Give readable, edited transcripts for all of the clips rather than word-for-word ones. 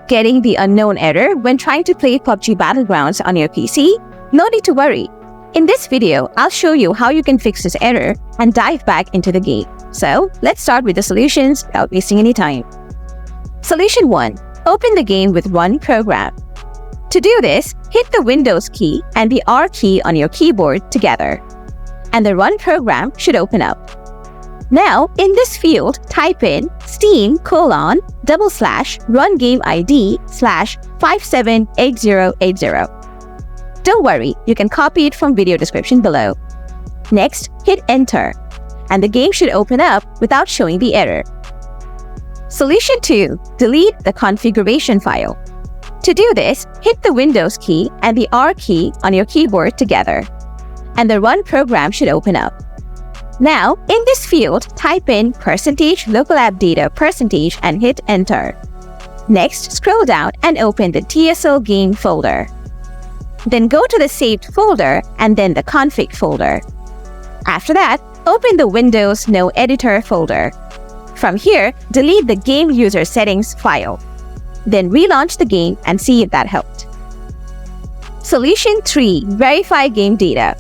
Getting the unknown error when trying to play PUBG Battlegrounds on your PC? No need to worry. In this video, I'll show you how you can fix this error and dive back into the game. So, let's start with the solutions without wasting any time. Solution 1. Open the game with Run program. To do this, hit the Windows key and the R key on your keyboard together, and the Run program should open up. Now, in this field, type in steam:rungameid/578080. Don't worry, you can copy it from video description below. Next, hit Enter, and the game should open up without showing the error. Solution 2. Delete the configuration file. To do this, hit the Windows key and the R key on your keyboard together, and the Run program should open up. Now, in this field, type in %localappdata% and hit Enter. Next, scroll down and open the TSL game folder. Then go to the saved folder and then the config folder. After that, open the Windows No Editor folder. From here, delete the game user settings file. Then relaunch the game and see if that helped. Solution 3. Verify game data.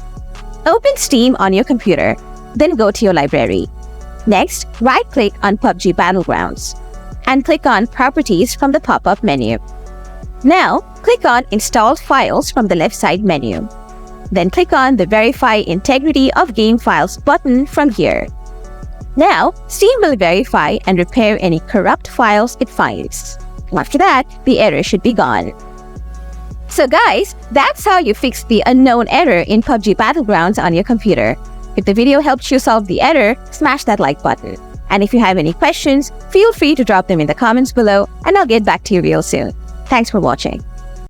Open Steam on your computer. Then go to your library. Next, right-click on PUBG Battlegrounds and click on Properties from the pop-up menu. Now, click on Installed Files from the left side menu. Then click on the Verify Integrity of Game Files button from here. Now, Steam will verify and repair any corrupt files it finds. After that, the error should be gone. So guys, that's how you fix the unknown error in PUBG Battlegrounds on your computer. If the video helped you solve the error, smash that like button. And if you have any questions, feel free to drop them in the comments below and I'll get back to you real soon. Thanks for watching.